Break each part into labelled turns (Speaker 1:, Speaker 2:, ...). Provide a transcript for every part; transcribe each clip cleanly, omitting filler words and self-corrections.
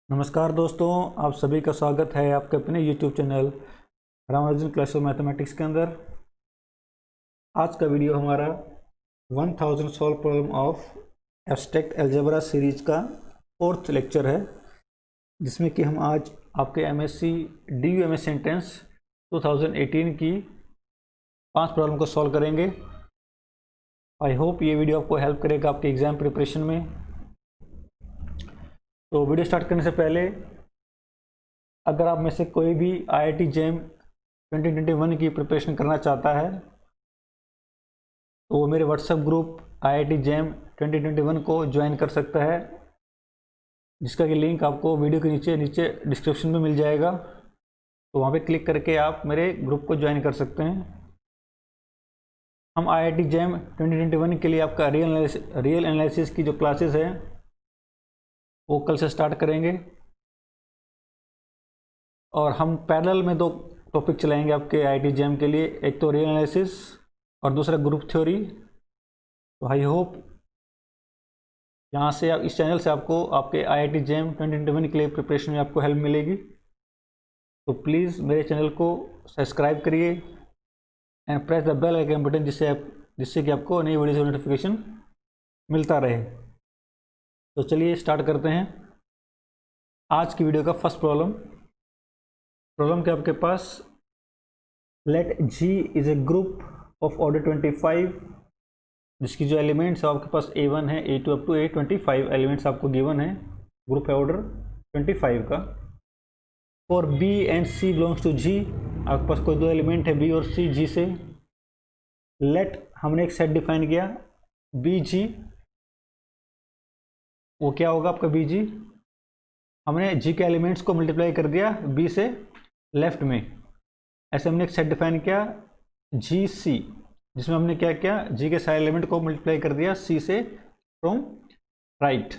Speaker 1: नमस्कार दोस्तों, आप सभी का स्वागत है आपके अपने YouTube channel Ramanujan class of mathematics के अंदर। आज का वीडियो हमारा 1000 solve problem of abstract algebra series का 4th लेक्चर है, जिसमें कि हम आज आपके MSc DU एंट्रेंस 2018 की 5 प्रॉब्लम को सॉल्व करेंगे। आई होप ये वीडियो आपको हेल्प करेगा आपके एग्ज़ाम प्रिपरेशन में। तो वीडियो स्टार्ट करने से पहले, अगर आप में से कोई भी IIT JEM 2021 की प्रिपरेशन करना चाहता है तो वो मेरे व्हाट्सएप ग्रुप IIT JEM 2021 को ज्वाइन कर सकता है, जिसका कि लिंक आपको वीडियो के नीचे डिस्क्रिप्शन में मिल जाएगा। तो वहाँ पे क्लिक करके आप मेरे ग्रुप को ज्वाइन कर सकते हैं। हम IIT JEM 2021 के लिए आपका रियल एनालिसिस की जो क्लासेस है वो कल से स्टार्ट करेंगे, और हम पैरेलल में 2 टॉपिक चलाएंगे आपके IIT JEM के लिए, एक तो रियल एनालिसिस और दूसरा ग्रुप थ्योरी। तो आई होप यहाँ से आप इस चैनल से आपको आपके IIT JEM 2021 के लिए प्रिपरेशन में आपको हेल्प मिलेगी। तो प्लीज़ मेरे चैनल को सब्सक्राइब करिए and press the bell icon button, जिससे कि आपको नई वीडियो का नोटिफिकेशन मिलता रहे। तो चलिए स्टार्ट करते हैं आज की वीडियो का फर्स्ट प्रॉब्लम के आपके पास let G is a group of order 25, जिसकी जो एलिमेंट्स है आपके पास A1 है, A2 up to A25 elements आपको गिवन है, ग्रुप है ऑर्डर 25 का। For B and C belongs to G, आपके पास कोई 2 एलिमेंट है B और C G से। लेट, हमने एक सेट डिफाइन किया BG, वो क्या होगा आपका BG, हमने G के एलिमेंट्स को मल्टीप्लाई कर दिया B से लेफ्ट में। ऐसे हमने एक सेट डिफाइन किया GC, जिसमें हमने क्या किया, G के सारे एलिमेंट को मल्टीप्लाई कर दिया C से फ्रॉम राइट।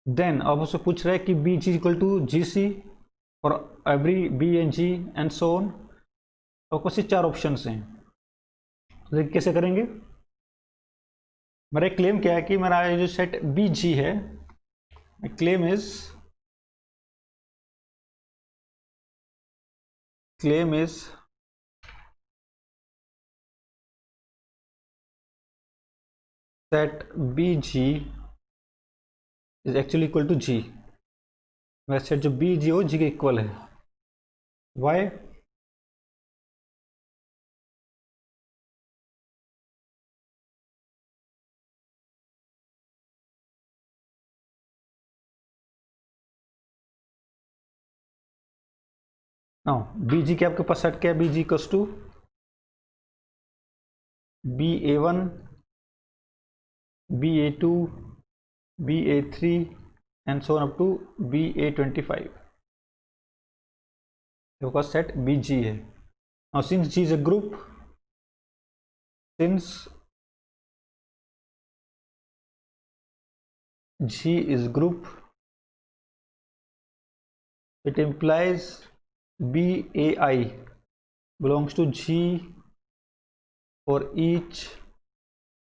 Speaker 1: देन अब उससे पूछ रहा है कि BG इक्वल टू GC और every B and G and so on. तो आपको सिर्फ 4 ऑप्शन हैं, तो कैसे करेंगे। मेरा क्लेम क्या है कि मेरा जो सेट BG है, claim is set BG is actually equal to G। मेरा सेट जो BG हो G के इक्वल है। Why? नाउ BG के आपके पास सेट क्या है, BG equals to BA1 BA2 BA3 and so on up to BA25, आपका सेट BG है। Now since G is a group, since G is group, it implies BAI belongs to G for each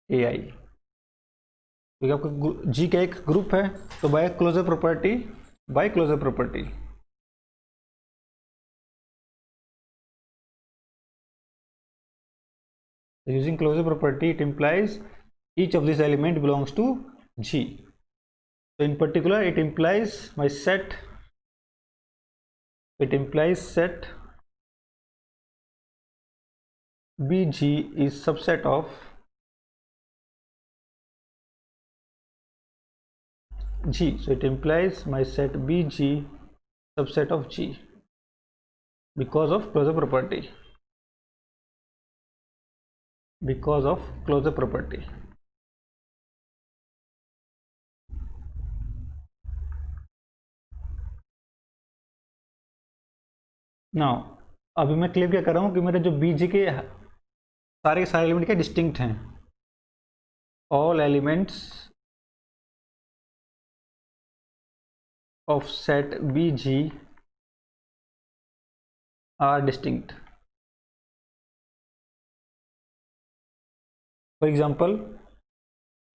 Speaker 1: AI, क्योंकि आपका G का एक group है। तो by closure property using closure property, it implies each of these element belongs to G. So in particular it implies set BG is subset of G. So it implies my set BG subset of G because of closure property. Now अभी मैं clear क्या कर रहा हूँ कि मेरे जो BG के सारे एलिमेंट क्या डिस्टिंक्ट हैं। All elements of set BG are distinct. For example,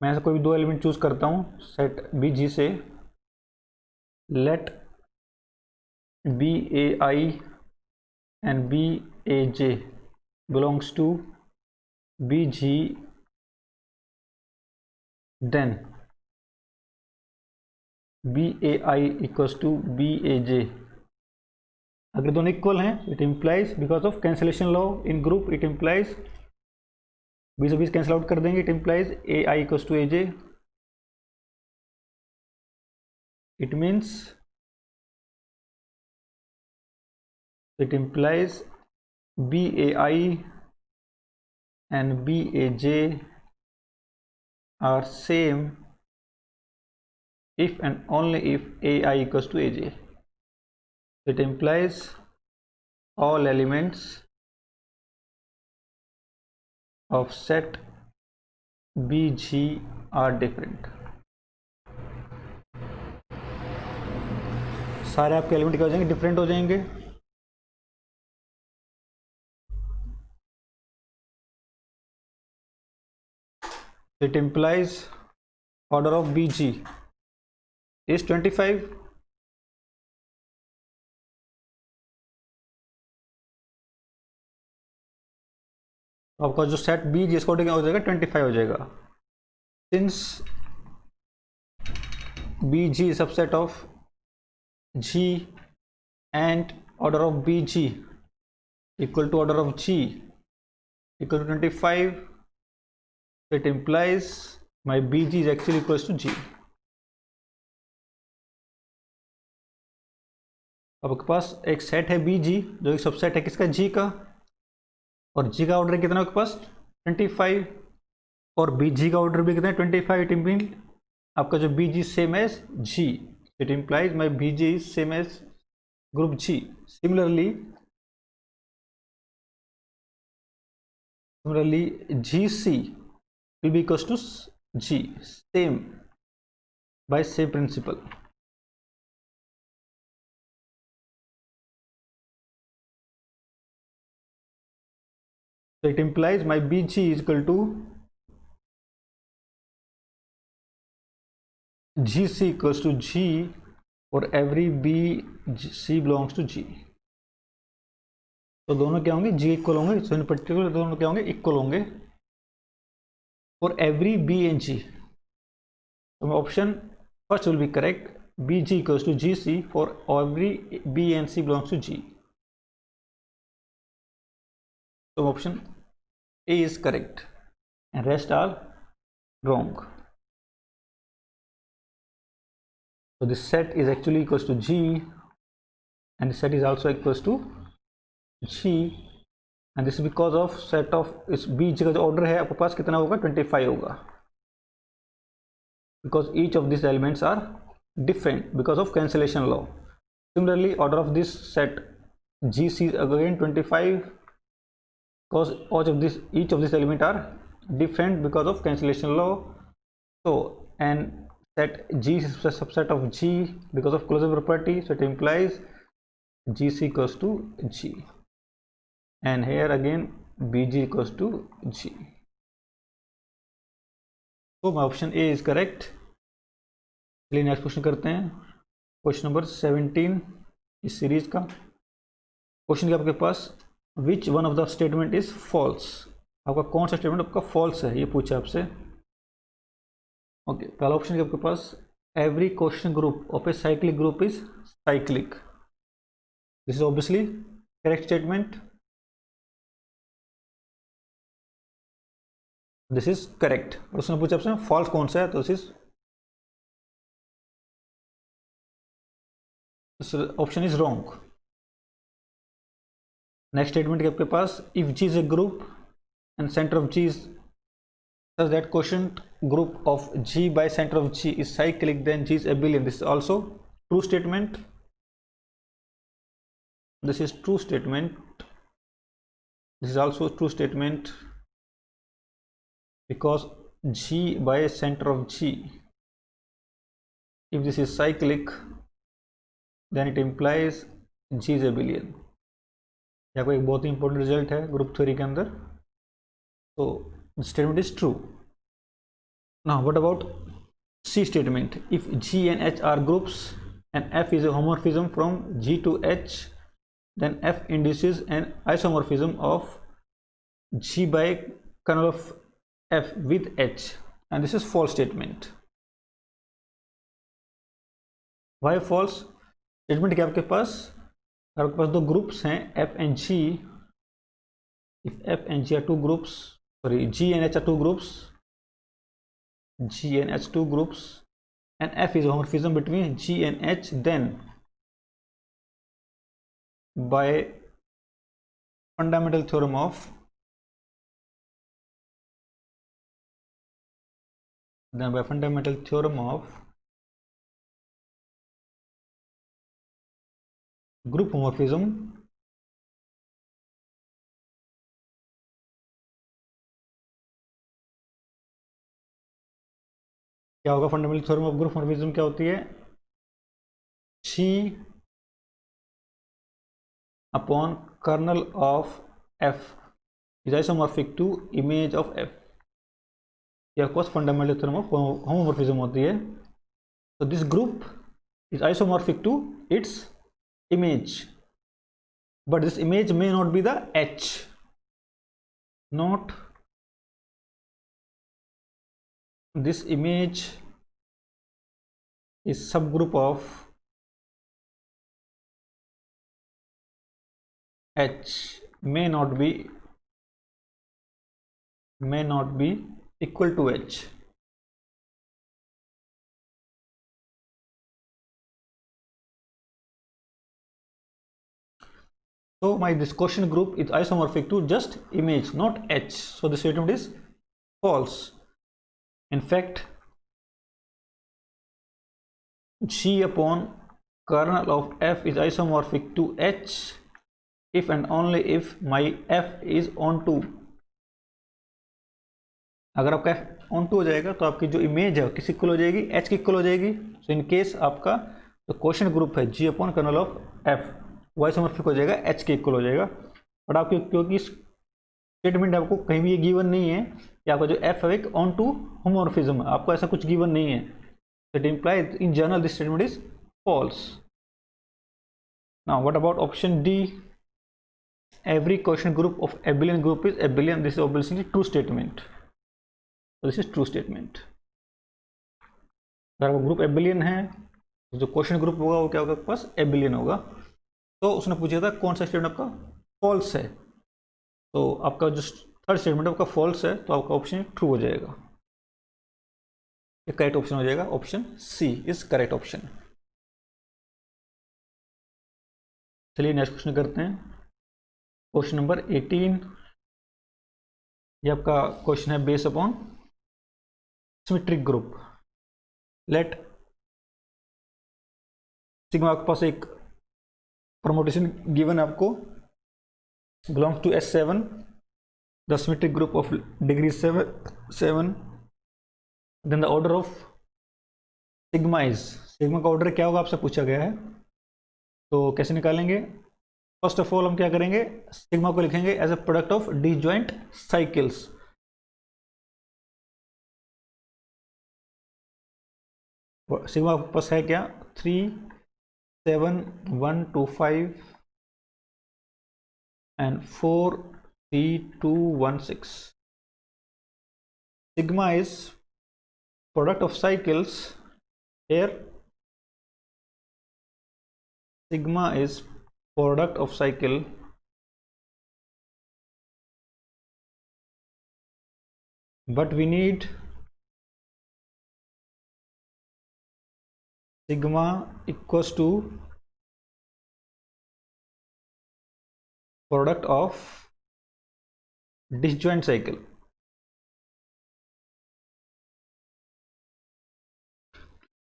Speaker 1: मैं ऐसा कोई भी 2 एलिमेंट चूज करता हूँ सेट BG से, let BAI and BAJ belongs to BG, then BAI equals to BAJ. अगर दोनों इक्वल हैं it implies because of cancellation law in group it implies 20 cancel out कर देंगे, it implies AI equals to AJ. It means it implies BAI and BAJ are same if and only if AI equals to AJ. It implies all elements of set BG are different. सारे आपके element क्या हो जाएंगे, different हो जाएंगे. It implies order of BG is 25. आपका जो set BG इसका ऑर्डर क्या हो जाएगा, 25 हो जाएगा. Since BG subset of G and order of BG equal to order of G equal to 25, it implies my BG is actually equals to G. अब आपके पास एक सेट है BG जो एक सबसेट है किसका, G का, और G का ऑर्डर कितना है आपके पास 25, और BG का ऑर्डर भी कितना है 25. इट मीन आपका जो BG same as G, it implies my BG is same as group G. Similarly GC will be equals to G, same by same principle. So it implies my BG is equal to GC equals to G for every BC belongs to G. तो दोनों क्या होंगे, G equal होंगे. सो इन particular दोनों क्या होंगे, equal होंगे for every B and G. तो option first will be correct, BG equals to GC for every B and C belongs to G. So option A is correct and rest are wrong. So this set is actually equals to G and this set is also equals to G, and this is because of set of इस BG का जो order है आपके पास कितना होगा, 25 होगा, because each of these elements are different because of cancellation law. Similarly order of this set GC is again 25 because each of these elements are different because of cancellation law. So and set G is a subset of G because of closure property, so it implies GC equals to G, and here again BG equals to G. So my option A is correct. चलिए next question करते हैं, question number 17 इस series का. Question क्या आपके पास, which one of the statement is false. आपका कौन सा स्टेटमेंट आपका फॉल्स है, ये पूछा आपसे. ओके, पहला ऑप्शन है आपके पास, every question group of a cyclic group is cyclic. This is obviously correct statement. This is correct. और उसने पूछा आपसे फॉल्स कौन सा है, तो this option is wrong. Next statement है आपके पास, if G is a group and centre of G is such that quotient group of G by center of G is cyclic, then G is abelian. This is also true statement. This is true statement. This is also true statement because G by center of G, if this is cyclic, then it implies G is abelian. यह कोई बहुत ही important result है group theory के अंदर. तो statement is true. Now what about C statement? If G and H are groups and F is a homomorphism from G to H, then F induces an isomorphism of G by kernel of F with H, and this is false statement. Why false statement? क्या आपके पास दो groups हैं F and G. If F and G are two groups, sorry, G and H are two groups, G and H two groups, and F is a homomorphism between G and H, then by fundamental theorem of group homomorphism, क्या होगा? Fundamental theorem of group homomorphism क्या होती है? G upon kernel of F is isomorphic to image of F. यह course fundamental theorem of homomorphism होती है. So this group is isomorphic to its image, but this image may not be the H. Not this image is subgroup of H, may not be equal to H. So this quotient group is isomorphic to just image, not H. So the statement is false. In fact, G upon kernel of F is isomorphic to H if and only if my F is onto. अगर आपका F onto हो जाएगा तो आपकी जो image है किस equal हो जाएगी? H की इक्वल हो जाएगी. सो इन केस आपका जो क्वेश्चन ग्रुप है G upon kernel of F वो आइसोमॉर्फिक हो जाएगा, H के इक्वल हो जाएगा. बट आपके क्योंकि स्टेटमेंट आपको कहीं भी ये गिवन नहीं है कि आपका जो F है एक ऑन टू होमोमॉर्फिज्म है, आपको ऐसा कुछ गिवन नहीं है. It implies in general this statement is false. Now what about option D? Every quotient group of abelian group is abelian. This is obviously true statement. So this is true statement. अगर वो group एबिलियन है तो जो question group होगा वो क्या होगा? आपके पास एबिलियन होगा. तो उसने पूछा था कौन सा स्टेटमेंट आपका फॉल्स है, तो आपका जो थर्ड स्टेटमेंट आपका फॉल्स है, तो आपका ऑप्शन ट्रू हो जाएगा. ये करेक्ट ऑप्शन हो जाएगा. Option C is correct option. चलिए नेक्स्ट क्वेश्चन करते हैं. Question number 18. ये आपका क्वेश्चन है base upon symmetric group. Let sigma आपके पास एक परमुटेशन गिवन आपको belongs to S7, the symmetric group of degree 7. Then the order of sigma is, sigma का ऑर्डर क्या होगा आपसे पूछा गया है. तो कैसे निकालेंगे? फर्स्ट ऑफ ऑल हम क्या करेंगे? सिग्मा को लिखेंगे as a product of disjoint cycles. Sigma आपके पास है क्या? 3, 7, 1, 2, 5 and 4, 3, 2, 1, 6. Sigma is product of cycles. Here sigma is product of cycle but we need sigma equals to product of disjoint cycle.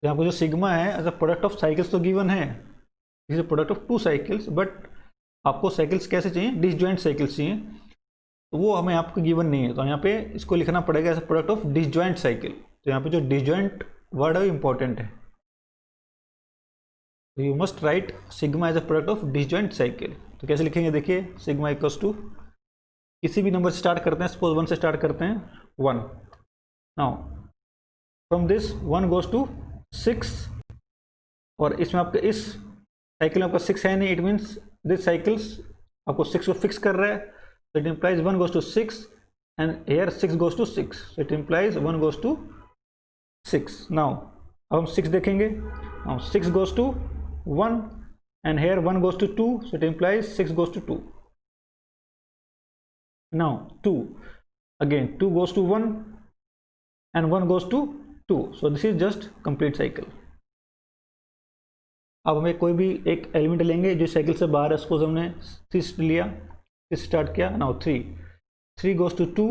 Speaker 1: यहाँ पर जो सिग्मा है as a product of cycles तो given है, is a product of 2 cycles, but आपको cycles कैसे चाहिए? Disjoint cycles चाहिए, तो वो हमें आपको गिवन नहीं है. तो यहाँ पे इसको लिखना पड़ेगा as a product of disjoint cycle. तो यहाँ पे जो डिसजॉइंट वर्ड है इंपॉर्टेंट है. तो you must write sigma as a product of disjoint cycle. तो कैसे लिखेंगे? देखिए, सिग्मा इक्वल्स टू किसी भी नंबर से स्टार्ट करते हैं. सपोज 1 से स्टार्ट करते हैं, 1. Now from this 1 goes to 6 और इसमें आपका इस साइकिल में आपका 6 है नहीं, इट मीन्स दिस साइकिल्स आपको 6 को फिक्स कर रहा है, so it implies 1 goes to 6 and here 6 goes to 6, so it implies 1 goes to 6. now अब हम 6 देखेंगे, now 6 goes to 1 and here 1 goes to 2, so it implies 6 goes to 2. now 2 again, 2 goes to 1 and 1 goes to 2, so this is just complete cycle. अब हमें कोई भी एक element लेंगे जो साइकिल से बाहर है, सपोज हमने 3 लिया, 3 स्टार्ट किया, now 3 goes to 2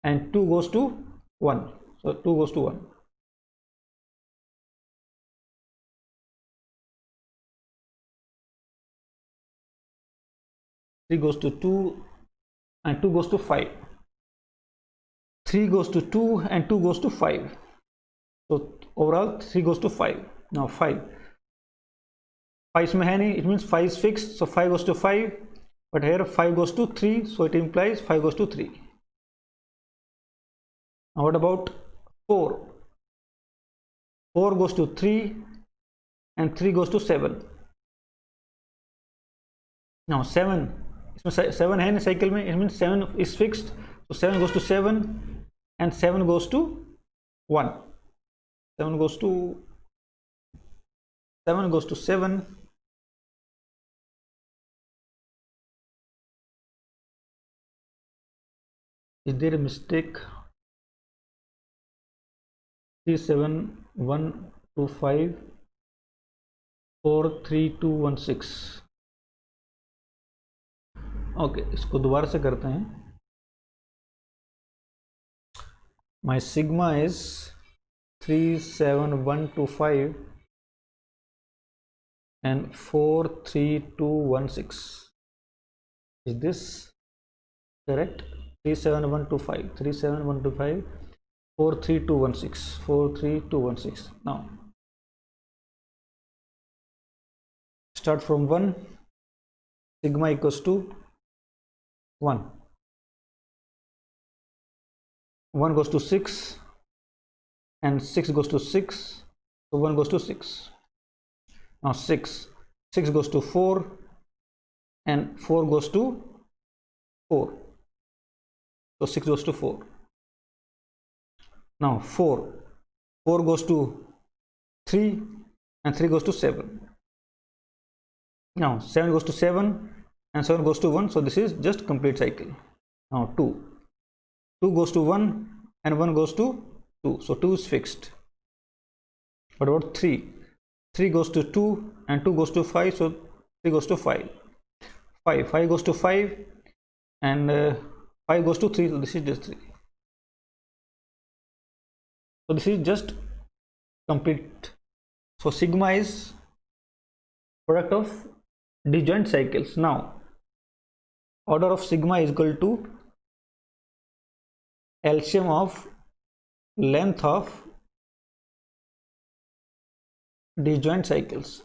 Speaker 1: and 2 goes to 1, so 2 goes to 1. Three goes to 2 and 2 goes to 5. 3 goes to 2 and 2 goes to 5. So overall 3 goes to 5. Now 5 इसमें है नहीं, it means 5 is fixed, so 5 goes to 5, but here 5 goes to 3, so it implies 5 goes to 3. Now what about 4? 4 goes to 3 and 3 goes to 7. Now 7, इसमें 7 है नहीं cycle में, it means 7 is fixed, so 7 goes to 7 and 7 goes to 1. 7 goes to 7. Is there a mistake? 3 7 1 2 5 4 3 2 1 6. Okay, इसको दोबारा से करते हैं. My sigma is 3 7 1 2 5 and 4 3 2 1 6. Is this correct? 3 7 1 2 5 3 7 1 2 5 4 3 2 1 6 4 3 2 1 6. Now start from 1. Sigma equals to 1. 1 goes to 6 and 6 goes to 6, so 1 goes to 6. Now 6 goes to 4 and 4 goes to 4, so 6 goes to 4. Now 4 goes to 3 and 3 goes to 7. Now 7 goes to 7 and 7 goes to 1, so this is just complete cycle. Now 2 goes to 1 and 1 goes to 2, so 2 is fixed. What about 3 goes to 2 and 2 goes to 5, so 3 goes to 5. 5 goes to 5 and 5 goes to 3, so this is just 3. So this is just complete. So sigma is product of disjoint cycles. Now order of sigma is equal to LCM of length of disjoint cycles.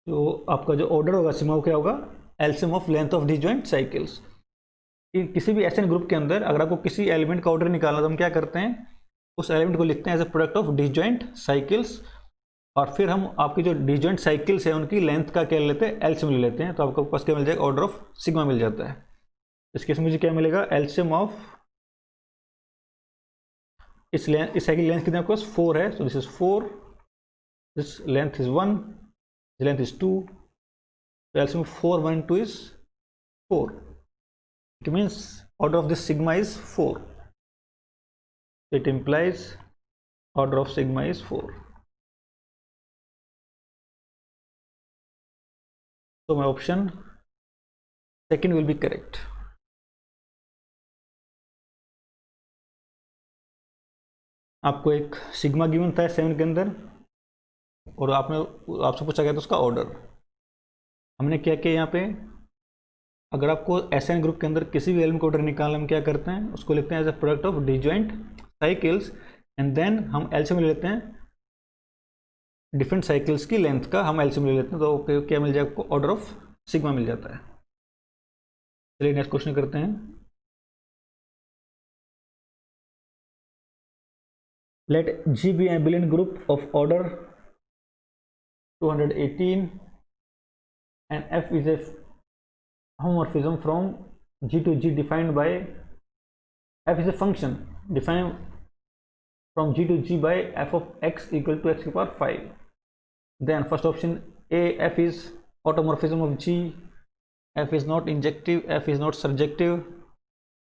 Speaker 1: तो आपका जो order होगा sigma क्या होगा, LCM of length of disjoint cycles. किसी भी SN group के अंदर अगर आपको किसी एलिमेंट का ऑर्डर निकालना तो हम क्या करते हैं, उस एलिमेंट को लिखते हैं as a product of disjoint cycles, और फिर हम आपकी जो डिजॉइंट साइकिल्स है उनकी लेंथ का क्या लेते हैं, एलसीएम ले लेते हैं. तो आपको पास क्या मिल जाएगा, ऑर्डर ऑफ सिग्मा मिल जाता है. इस केस में मुझे क्या मिलेगा, एलसीएम ऑफ इस साइकिल लेंथ कितने आपके पास 4 है, so this is 4, this length is 1, the length is 2, so LCM of 4 1 and 2 is 4. It means order of this sigma is 4. It implies order of sigma is 4. So my option second will be correct. आपको एक sigma given था 7 के अंदर और आपसे पूछा गया था उसका ऑर्डर. हमने क्या किया यहाँ पे, अगर आपको एसएन ग्रुप के अंदर किसी भी एलिमेंट का ऑर्डर निकालना, हम क्या करते हैं उसको लिखते हैं as a product of disjoint cycles and then हम एलसीएम ले लेते हैं डिफरेंट साइकिल्स की लेंथ का, हम एलसीएम ले लेते हैं. तो क्या मिल जाएगा आपको, ऑर्डर ऑफ सिग्मा मिल जाता है. चलिए नेक्स्ट क्वेश्चन करते हैं. Let G be an abelian group of order 218 and F is a homomorphism from G to G defined by F is a function defined from G to G by f of x equal to x to the power 5. Then first option A, F is automorphism of G, F is not injective, F is not surjective,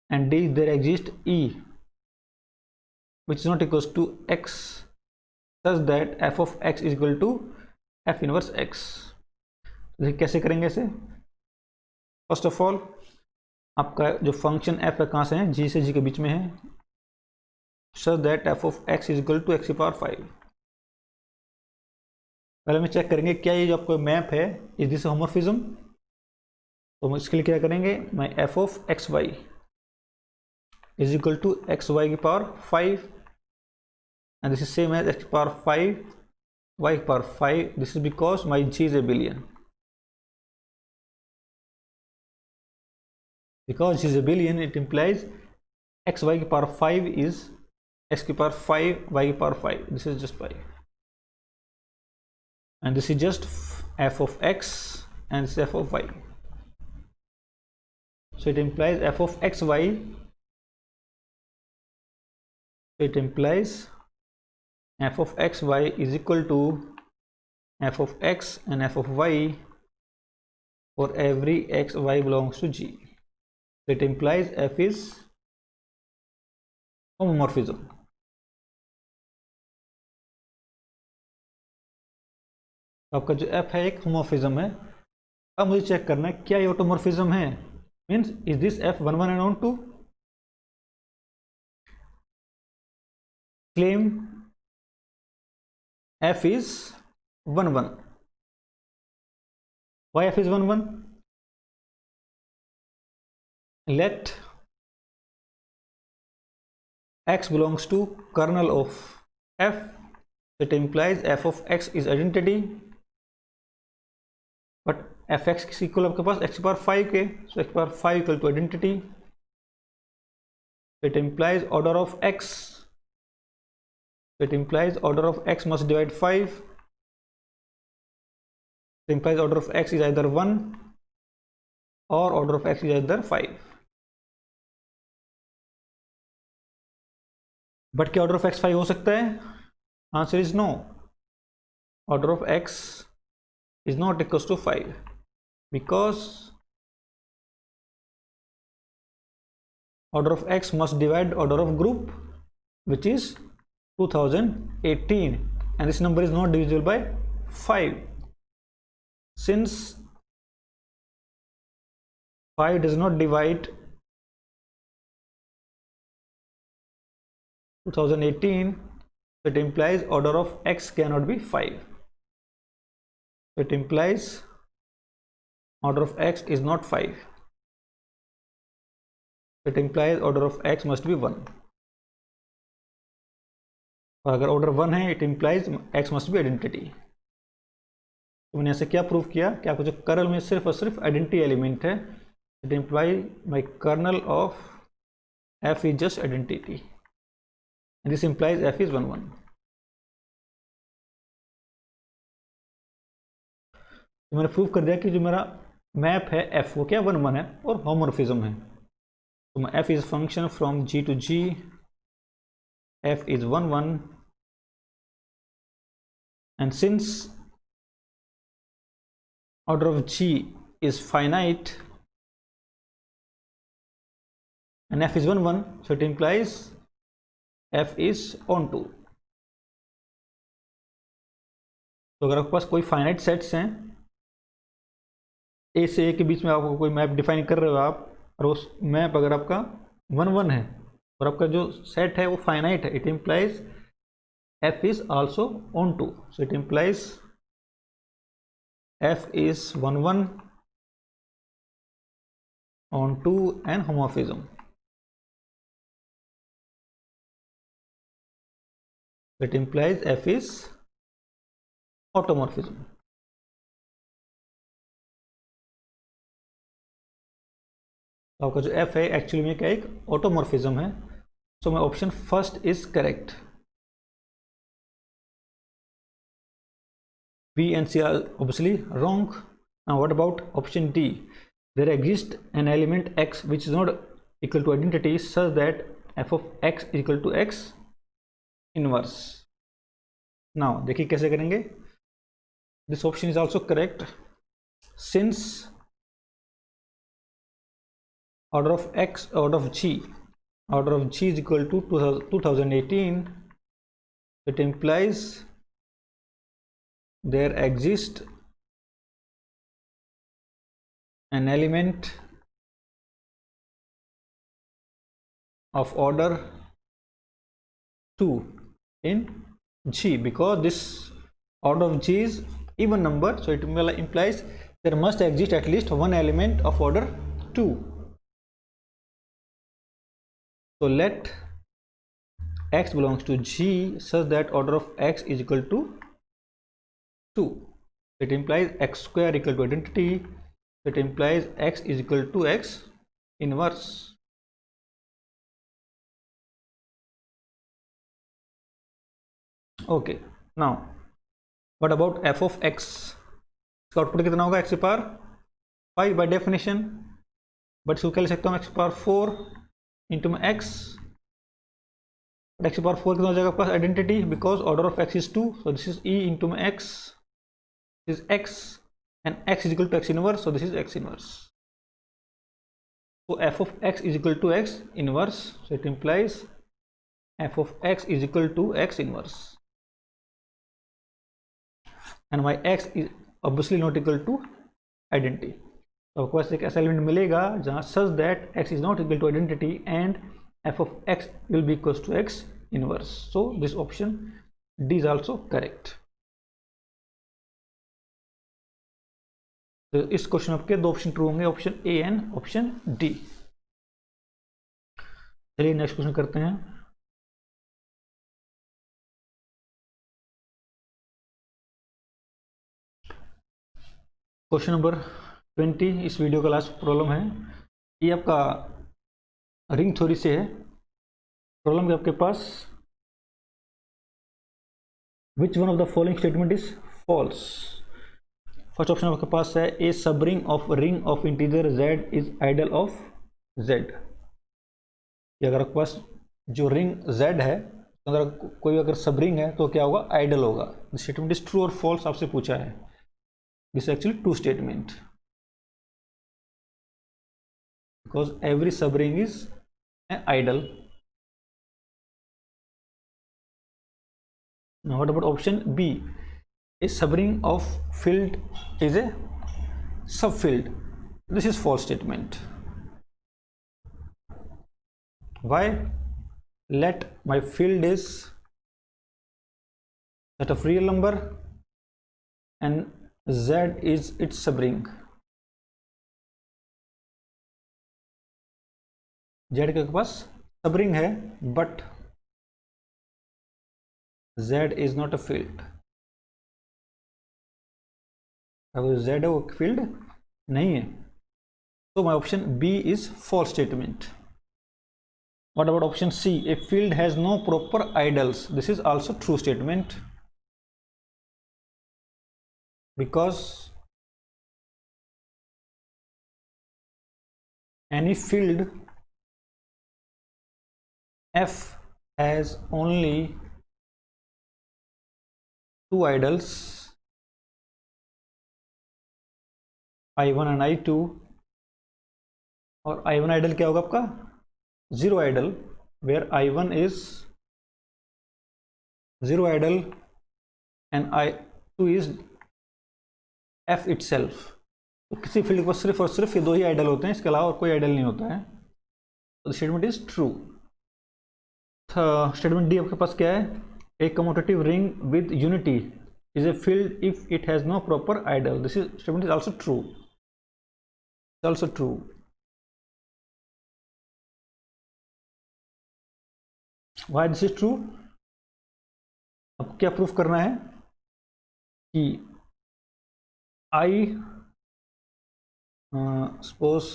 Speaker 1: and D, there exists E which is not equals to x such that f of x is equal to f inverse x. देखिए कैसे करेंगे इसे. First of all आपका जो function f है कहाँ से है, g से g के बीच में है, such that f of x is equal to x to the power 5. पहले हम चेक करेंगे क्या ये जो आपको मैप है इज दिस होमोमॉर्फिज्म. तो हम इसके लिए क्या करेंगे, मैं f of xy is equal to xy की power 5 and this is same as x to the power 5 y to the power 5. This is because my g is abelian. Because g is abelian, it implies xy की power 5 is x की power 5 y की power 5. This is just 5 and this is just f of x and this is f of y. So it implies f of xy, it implies f of xy is equal to f of x and f of y for every x y belongs to G. So it implies f is homomorphism. आपका जो f है एक homomorphism है. अब मुझे check करना है क्या ये ऑटोमॉर्फिज्म है, means is this f 1 1 and 2. Claim f is 1 1. Why f is 1 1? Let x belongs to kernel of f. It implies f of x is identity, but fx is equal आपके पास x to the power 5 के, so x to the power 5 equal to identity. It implies order of x. It implies order of x must divide 5. It implies order of x is either 1 or order of x is either 5. But क्या order of x 5 हो सकता है? Answer is no. Order of x is not equals to 5 because order of x must divide order of group which is 2018 and this number is not divisible by 5. Since 5 does not divide 2018, it implies order of x cannot be 5. It implies order of x is not 5. It implies order of x must be 1. और अगर order 1 है it implies x must be identity. तो मैंने ऐसे क्या prove किया कि आपको जो कर्नल में सिर्फ और सिर्फ आइडेंटिटी एलिमेंट है, it imply my kernel of f is just identity and this implies f is 1 1. तो मैंने प्रूव कर दिया कि जो मेरा मैप है f वो क्या 1 1 है और होमोमॉर्फिज्म है. तो f is function from g to g, f is 1 1 and since order of g is finite and f is 1 1, so it implies f is onto. तो अगर आपके पास कोई फाइनाइट सेट्स हैं, ए से ए के बीच में आपको कोई मैप डिफाइन कर रहे हो आप, और उस मैप अगर आपका 1 1 है और आपका जो सेट है वो फाइनाइट है, it implies f is also onto. So it implies f is 1 1 onto and homomorphism. It implies f is automorphism. तो आपका जो f है एक्चुअली में क्या एक ऑटोमॉर्फिज्म है. So my option first is correct. B and C are obviously wrong. Now what about option D? There exists an element x which is not equal to identity such that f of x is equal to x inverse. Now देखिए कैसे करेंगे. This option is also correct since order of g is equal to 2018. It implies there exists an element of order 2 in G, because this order of G is even number, so it implies there must exist at least one element of order 2. So let x belongs to G such that order of x is equal to 2. It implies x square equal to identity. It implies x is equal to x inverse. Okay, now what about f of x? इसका output कितना होगा? x की power 5 by definition, but इसको क्या ले सकता हूँ x की पावर 4 इंटू में x. x की पावर 4 कितना हो जाएगा आपका? Identity, because order of x is 2, so this is e into में x is x and x is equal to x inverse, so this is x inverse. So f of x is equal to x inverse, so it implies f of x is equal to x inverse, and my x is obviously not equal to identity. तो आपको ऐसे एक ऐसा element मिलेगा जहाँ such that x is not equal to identity and f of x will be equals to x inverse. So this option D is also correct. तो इस question आपके दो ऑप्शन ट्रू होंगे, option A and option D. चलिए next question करते हैं. Question number 20 इस video का लास्ट प्रॉब्लम है. ये आपका रिंग थ्योरी से है. प्रॉब्लम के आपके पास which one of the following statement is false. First option आपके पास है a sub ring of integer z is ideal of z. ये अगर आपके पास जो रिंग z है, अगर कोई अगर सब रिंग है तो क्या होगा? आइडल होगा. दिस स्टेटमेंट इज ट्रू और फॉल्स आपसे पूछा है. This actually true statement, because every sub ring is an ideal. Now what about option B? A subring of field is a subfield. This is false statement. Why? Let my field is set of real number and z is its subring. z के पास subring है, but z is not a field. अगर z है वो field नहीं है. तो my option B is false statement. What about option C? A field has no proper ideals. This is also true statement, because any field f has only two idols, I1 and I2, और I1 idol क्या होगा आपका? Zero ideal, where I1 is zero ideal and I2 is f itself. तो किसी field को सिर्फ और सिर्फ ये दो ही आइडल होते हैं, इसके अलावा और कोई आइडल नहीं होता है. तो statement is true. Statement D आपके पास क्या है? A commutative ring with unity is a field if it has no proper idol. This is statement is also true. It's also true. Why this is true? अब क्या proof करना है कि I suppose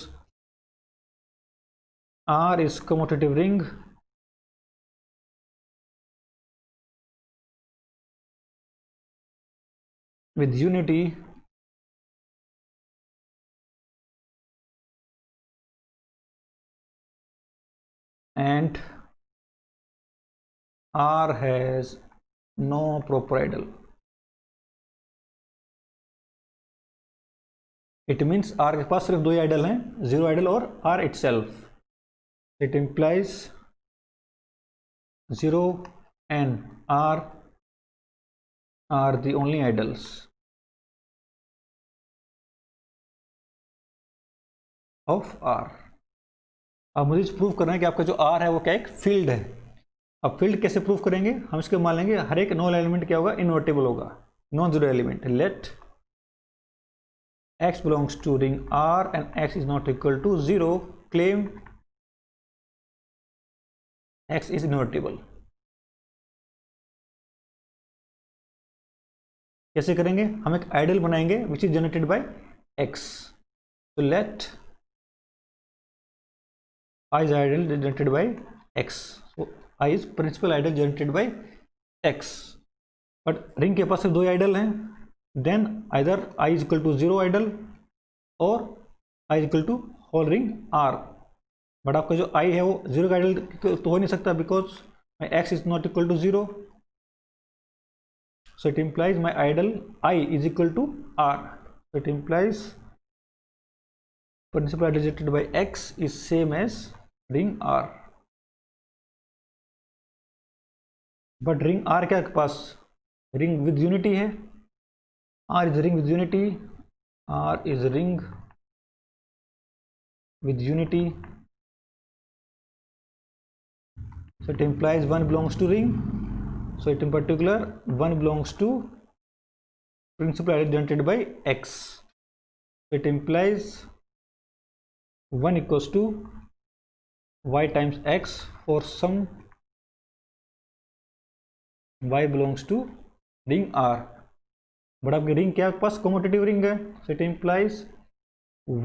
Speaker 1: R is commutative ring with unity and R has no proper idol. It means R के पास सिर्फ दो ही idol हैं, zero idol और R itself. It implies 0 and R are the only idols of R. अब मुझे prove करना है कि आपका जो R है वो क्या एक फील्ड है. अब फील्ड कैसे प्रूव करेंगे, हम इसके मान लेंगे हर एक नॉन एलिमेंट क्या होगा, इनवर्टेबल होगा, non zero element. Let x belongs to ring R and x is not equal to 0, claim x is invertible. कैसे करेंगे, हम एक आइडल बनाएंगे which is generated by x. तो late I is idle generated by x. So I is principal idle generated by x. But ring के पास सिर्फ दो idol हैं. Then either I is equal to 0 idle or I is equal to whole ring R. But आपका जो I है वो zero का idol तो हो नहीं सकता because my x is not equal to 0. So it implies my idle I is equal to R. So it implies principal idle generated by x is same as ring R. But ring R क्या के पास ring with unity है. R is ring with unity. R is ring with unity. So it implies one belongs to ring. So it in particular one belongs to principal idle generated by x. It implies 1 equals to y times x for some y belongs to ring R. But आपकी ring क्या पास commutative ring है. So it implies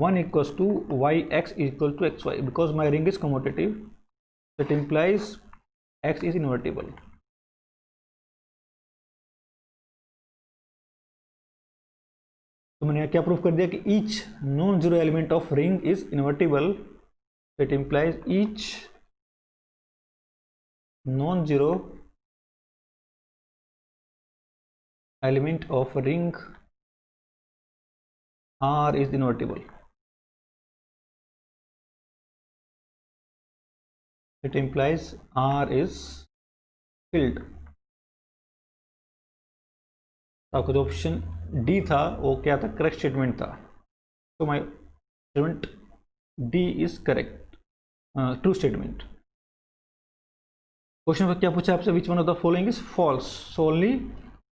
Speaker 1: 1 equals to y x equal to x y because my ring is commutative. It implies x is invertible. तो मैंने क्या proof कर दिया कि each non zero element of ring is invertible. It implies each non zero element of a ring R is invertible. It implies R is filled. आपका जो option D था वो क्या था, करेक्ट स्टेटमेंट था. तो my statement D is correct, true statement. Question में क्या पूछा आपसे, which one of the following is false. So only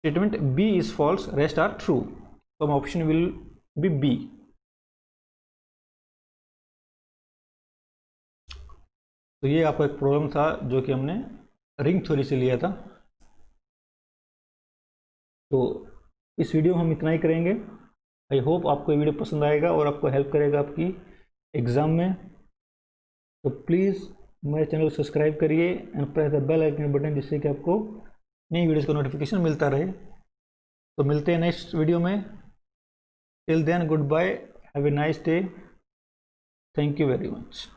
Speaker 1: statement B is false, rest are true. So my option will be B. तो ये आपका एक प्रॉब्लम था जो कि हमने रिंग थ्योरी से लिया था. तो इस वीडियो में हम इतना ही करेंगे. आई होप आपको ये वीडियो पसंद आएगा और आपको हेल्प करेगा आपकी एग्ज़ाम में. तो प्लीज़ मेरे चैनल को सब्सक्राइब करिए and press the bell icon button जिससे कि आपको नई वीडियोस का नोटिफिकेशन मिलता रहे. तो मिलते हैं नेक्स्ट वीडियो में. Till then goodbye, have a nice day. Thank you very much.